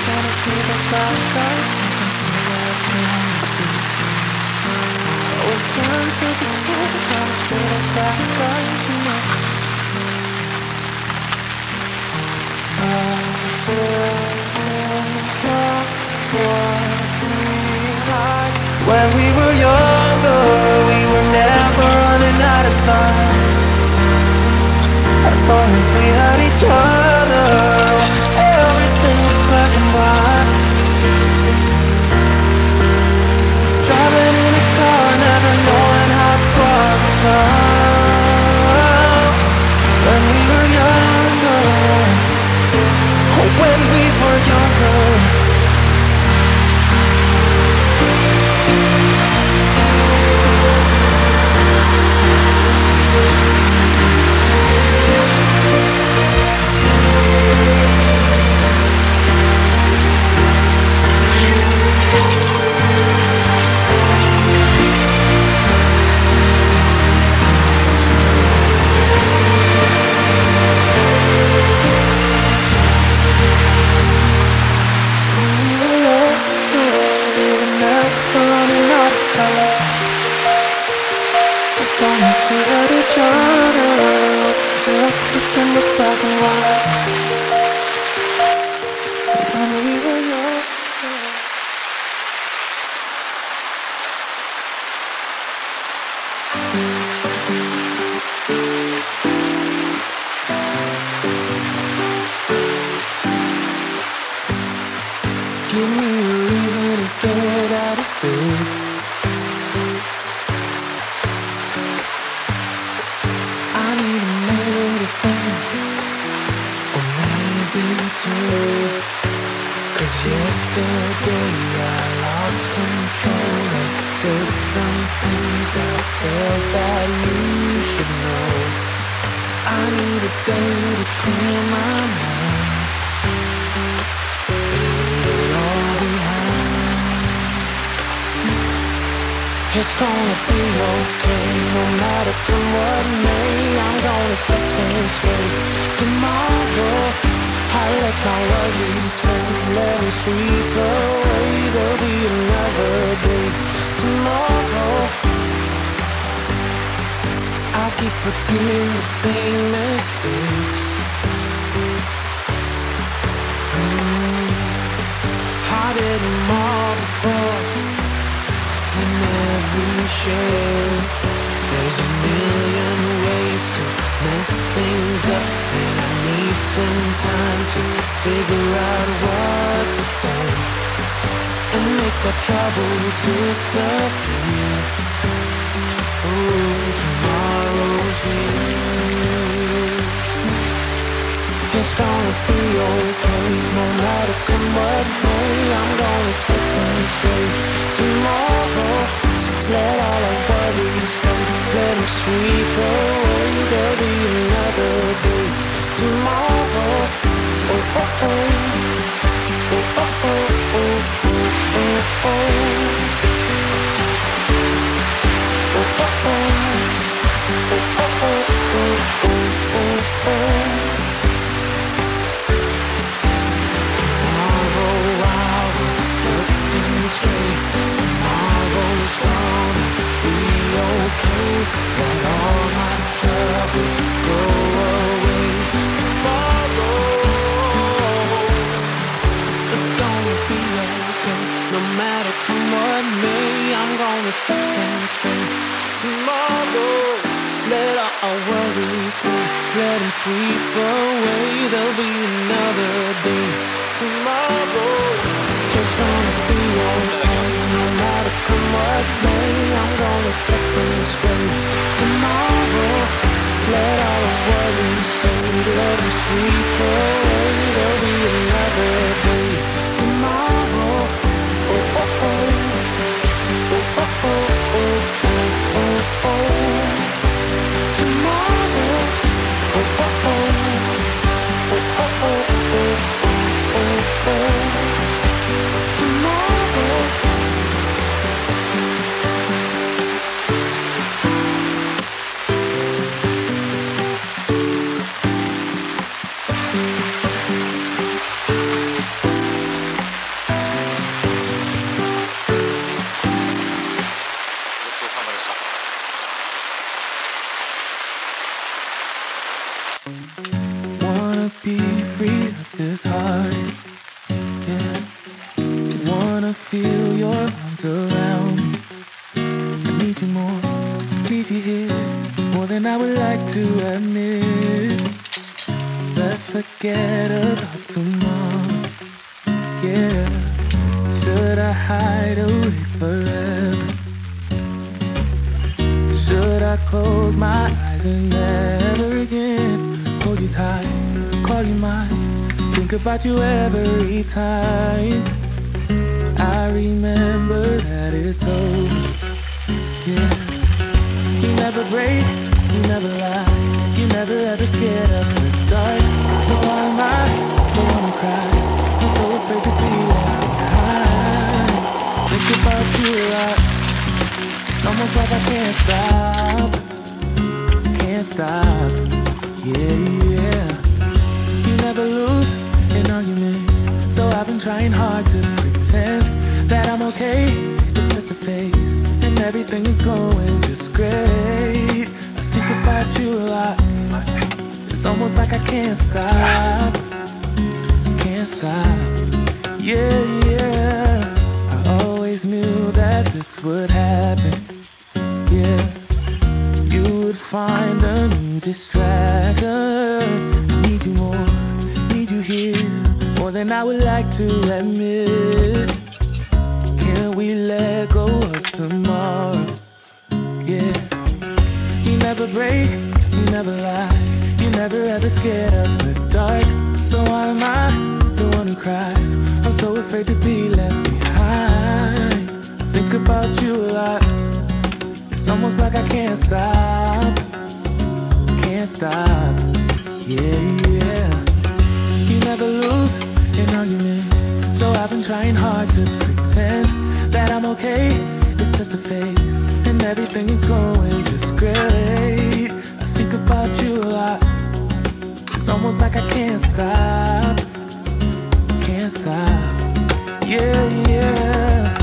trying to be those bad guys, making cigarettes behind the street. Always trying to be cool, trying to be those bad guys, you know. When we were younger, we were never running out of time. As long as we had each other, everything was black and white. Driving in a car, never knowing how far we go. When we were younger, oh, when we were younger. As long as we had each other, everything was black and white. When we were young. Give me a reason to get out of bed. I need a minute to think, or maybe two. 'Cause yesterday I lost control and said some things I felt that you should know. I need a day to clear my mind, leave it all behind. It's gonna be okay, no matter what may. I'm gonna set things straight tomorrow. I let my worries fade, let them sweep away. There'll be another day tomorrow. I keep repeating the same mistakes. I did them all before, in every shade. There's a million ways to mess things up, and I need some time to figure out what to say and make our troubles disappear. Oh, tomorrow's here. It's gonna be okay, no matter what may. I'm gonna set things straight tomorrow. Let all our worries fade, let them sweep away. There'll be another day tomorrow. Oh, oh, oh. Oh, oh, oh, oh. Oh, oh, oh. Oh, oh, oh. Oh, oh, oh, oh, oh, oh. Tomorrow I will set things straight. Tomorrow's gonna be okay. Let all my troubles go away. Tomorrow, it's gonna be okay. No matter what may, I'm gonna set things straight. Tomorrow, let all our worries fade, let them sweep away. There'll be another day tomorrow. It's gonna be okay, no matter what may. I'm gonna set things straight tomorrow. Let all our worries fade, let them sweep away. There'll be another day tomorrow. Oh, oh, oh. Oh, oh, oh, oh, oh, oh, oh. Tomorrow. Oh, oh, oh. Oh, oh, oh, oh, oh, oh. Tomorrow. be free of this heart. Yeah, wanna feel your arms around me. I need you more, need you here, more than I would like to admit. Let's forget about tomorrow. Yeah, should I hide away forever? Should I close my eyes and never again hold you tight, call you mine, think about you every time I remember that it's over. Yeah, you never break, you never lie, you never ever scared of the dark. So why am I the one who cries? I'm so afraid to be left behind. Think about you a lot. It's almost like I can't stop, can't stop. Yeah, yeah. You never lose an argument, so I've been trying hard to pretend that I'm okay. It's just a phase, and everything is going just great. I think about you a lot. It's almost like I can't stop, can't stop. Yeah, yeah. I always knew that this would happen. Yeah, you would find a new distraction. I need you more, need you here, more than I would like to admit. Can we let go of tomorrow? Yeah, you never break, you never lie, you never ever scared of the dark. So why am I the one who cries? I'm so afraid to be left behind. I think about you a lot. It's almost like I can't stop, can't stop. Yeah, yeah. You never lose an argument, so I've been trying hard to pretend that I'm okay. It's just a phase, and everything is going just great. I think about you a lot. It's almost like I can't stop, can't stop. Yeah, yeah.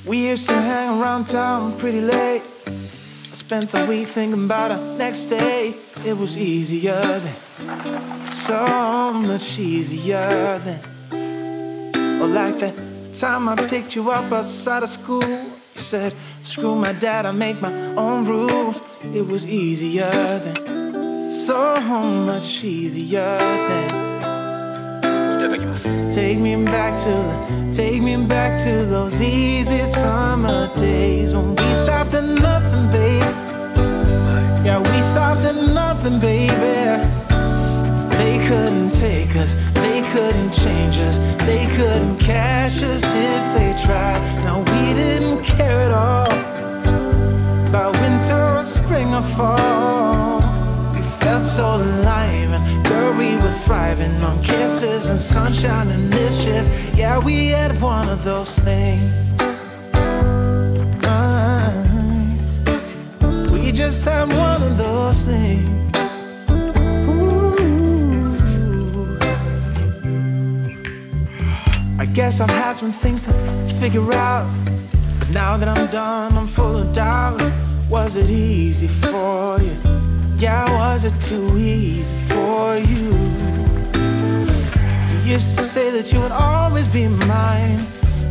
We used to hang around town pretty late. I spent the week thinking about our next day. It was easier then, so much easier then. Or like that time I picked you up outside of school. You said, screw my dad, I make my own rules. It was easier then, so much easier then. Take me back to those easy summer days when we stopped at nothing, baby. Yeah, we stopped at nothing, baby. They couldn't take us, they couldn't change us, they couldn't catch us if they tried. Now we didn't care at all about winter or spring or fall. We felt so alive, and girl, we were thriving on kisses and sunshine and mischief. Yeah, we had one of those things. We just had one of those things. Ooh. I guess I've had some things to figure out, but now that I'm done, I'm full of doubt. Was it easy for you? Yeah, was it too easy for you? You used to say that you would always be mine,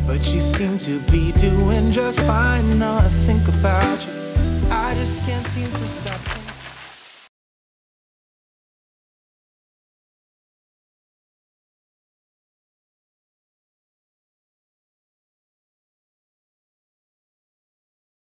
but you seem to be doing just fine. Now I think about you, I just can't seem to stop.